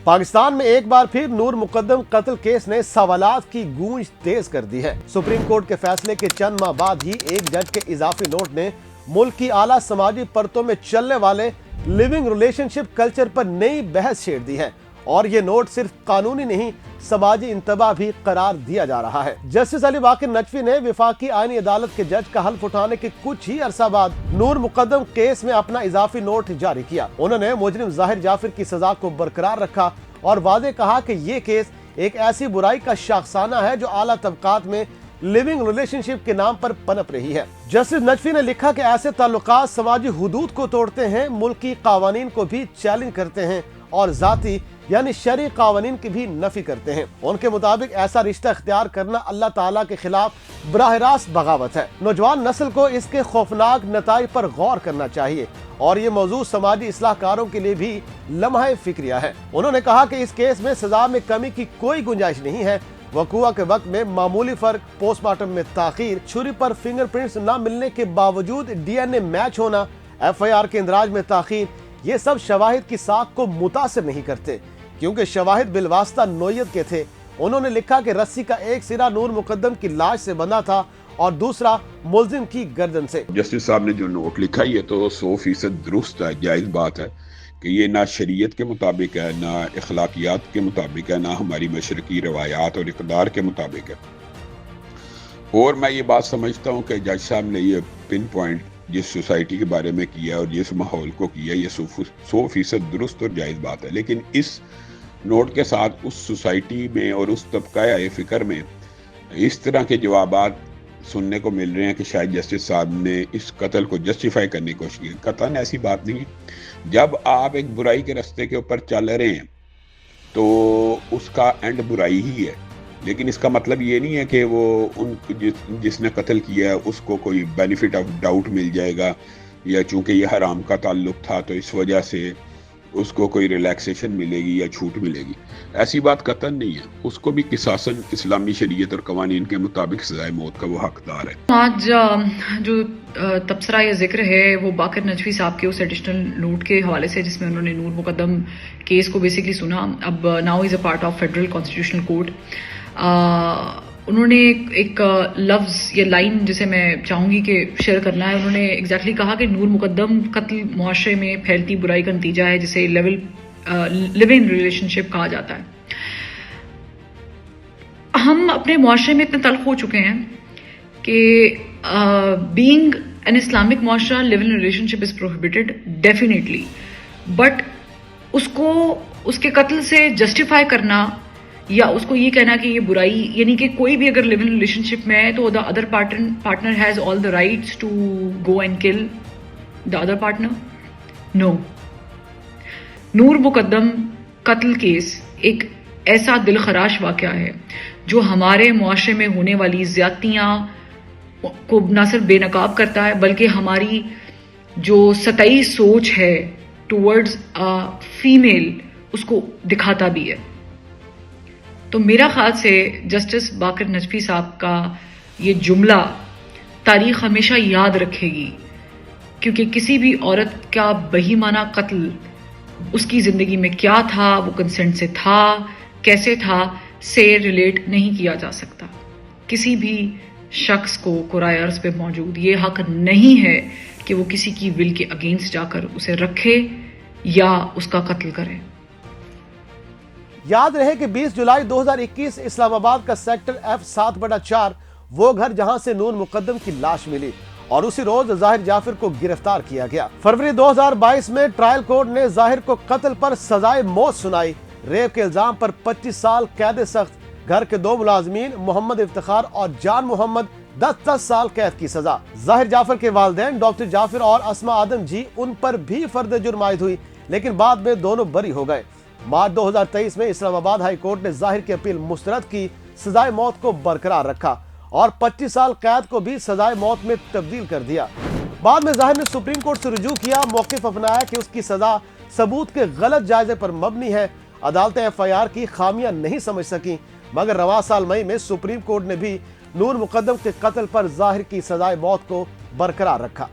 पाकिस्तान में एक बार फिर नूर मुकद्दम कत्ल केस ने सवालात की गूंज तेज कर दी है। सुप्रीम कोर्ट के फैसले के चंद माह बाद ही एक जज के इजाफी नोट ने मुल्क की आला समाजी परतों में चलने वाले लिविंग रिलेशनशिप कल्चर पर नई बहस छेड़ दी है और ये नोट सिर्फ कानूनी नहीं समाजी इंतबा भी करार दिया जा रहा है। जस्टिस अली बाकर नजफी ने विफाकी आईनी अदालत के जज का हल्फ उठाने के कुछ ही अरसा बाद नूर मुकद्दम केस में अपना इजाफी नोट जारी किया। उन्होंने मुजरिम जाहिर जाफर की सजा को बरकरार रखा और वादे कहा कि ये केस एक ऐसी बुराई का शाखसाना है जो आला तबकात में लिविंग रिलेशनशिप के नाम पर पनप रही है। जस्टिस नजफी ने लिखा कि ऐसे ताल्लुकात समाजी हुदूद को तोड़ते हैं, मुल्की कावानीन को भी चैलेंज करते हैं और जाती यानी शरई कावानीन की भी नफी करते हैं। उनके मुताबिक ऐसा रिश्ता इख्तियार करना अल्लाह ताला के खिलाफ बराह रास्त बगावत है। नौजवान नस्ल को इसके खौफनाक नताइज पर गौर करना चाहिए और ये मौजू समाजी इस्लाहकारों के लिए भी लम्हा फिक्रिया है। उन्होंने कहा कि इस केस में सजा में कमी की कोई गुंजाइश नहीं है। वक़ूआ के वक्त में मामूली फर्क, पोस्टमार्टम में ताखीर, छुरी पर फिंगरप्रिंट्स न मिलने के बावजूद डीएनए मैच होना, एफआईआर के इंदराज में ताखीर, ये सब शवाहिद की साख को मुतासिर नहीं करते क्योंकि शवाहिद बिलवास्ता नोयत के थे। उन्होंने लिखा कि रस्सी का एक सिरा नूर मुकद्दम की लाश से बंधा था और दूसरा मुल्जिम की गर्दन से। जस्टिस साहब ने जो नोट लिखा ये तो 100% दुरुस्त है, जायज बात है कि ये ना शरीयत के मुताबिक है, ना इखलाकियात के मुताबिक है, ना हमारी मशरकी रवायात और इक़दार के मुताबिक है। और मैं ये बात समझता हूँ कि जज साहब ने ये पिन पॉइंट जिस सोसाइटी के बारे में किया और जिस माहौल को किया ये 100% दुरुस्त और जायज़ बात है। लेकिन इस नोट के साथ उस सोसाइटी में और उस तबका फ़िक्र में इस तरह के जवाबात सुनने को मिल रहे हैं कि शायद जस्टिस साहब ने इस कत्ल को जस्टिफाई करने की कोशिश की। कतन ऐसी बात नहीं है। जब आप एक बुराई के रास्ते के ऊपर चल रहे हैं तो उसका एंड बुराई ही है, लेकिन इसका मतलब ये नहीं है कि वो जिसने कत्ल किया है उसको कोई बेनिफिट ऑफ डाउट मिल जाएगा या चूंकि ये हराम का ताल्लुक था तो इस वजह से उसको कोई रिलैक्सेशन मिलेगी या छूट मिलेगी। ऐसी बात कतन नहीं है। उसको भी किसासन इस्लामी शरीयत और कवानीन के मुताबिक सजाए मौत का वो हकदार है। आज जो तबसरा या जिक्र है वो बाकर नजफी साहब के उस एडिशनल नोट के हवाले से जिसमें उन्होंने नूर मुकद्दम केस को बेसिकली सुना। अब now is a part of federal constitutional code. उन्होंने एक लफ्ज़ या लाइन जिसे मैं चाहूँगी कि शेयर करना है, उन्होंने एग्जैक्टली कहा कि नूर मुकद्दम कत्ल मुआशरे में फैलती बुराई का नतीजा है जिसे लिविंग रिलेशनशिप कहा जाता है। हम अपने मुआशरे में इतने तल्ख हो चुके हैं कि बीइंग एन इस्लामिक मुआशरा living relationship is prohibited definitely, but उसको उसके कत्ल से जस्टिफाई करना या उसको ये कहना कि ये बुराई, यानी कि कोई भी अगर लिविंग रिलेशनशिप में है तो the other partner has all the rights to go and kill the other partner. No, Noor Mukadam कत्ल केस एक ऐसा दिलखराश वाक़या है जो हमारे मुआशरे में होने वाली ज़्यादतियाँ को न सिर्फ बेनकाब करता है बल्कि हमारी जो सतही सोच है टूवर्ड्स फीमेल उसको दिखाता भी है। तो मेरा ख्याल से जस्टिस बाकर नजफी साहब का ये जुमला तारीख हमेशा याद रखेगी क्योंकि किसी भी औरत का बहीमाना कत्ल उसकी ज़िंदगी में क्या था, वो कंसेंट से था, कैसे था, से रिलेट नहीं किया जा सकता। किसी भी शख्स को कुराए अर्ज़ पे मौजूद ये हक नहीं है कि वो किसी की विल के अगेंस्ट जाकर उसे रखे या उसका कत्ल करे। याद रहे कि 20 जुलाई 2021 इस्लामाबाद का सेक्टर F7/4 वो घर जहां से नूर मुकद्दम की लाश मिली और उसी रोज जाहिर जाफर को गिरफ्तार किया गया। फरवरी 2022 में ट्रायल कोर्ट ने जाहिर को कत्ल पर सजाए मौत सुनाई। रेप के इल्जाम पर 25 साल कैद सख्त। घर के 2 मुलाजमीन मोहम्मद इफ्तिखार और जान मोहम्मद 10 साल कैद की सजा। जाहिर जाफर के वालिदैन डॉक्टर जाफर और अस्मा आदम जी, उन पर भी फर्द जुर्म आयद हुई लेकिन बाद में दोनों बरी हो गए। मार्च 2023 में इस्लामाबाद हाई कोर्ट ने जाहिर की अपील मुस्तरद की, सजाए मौत को बरकरार रखा और 25 साल कैद को भी सजाए मौत में तब्दील कर दिया। बाद में जाहिर ने सुप्रीम कोर्ट से रुजू किया, मौक़िफ़ अपनाया कि उसकी सजा सबूत के गलत जायजे पर मबनी है। अदालतें एफआईआर की खामियां नहीं समझ सकी मगर रवां साल मई में सुप्रीम कोर्ट ने भी नूर मुकद्दम के कत्ल पर जाहिर की सजाए मौत को बरकरार रखा।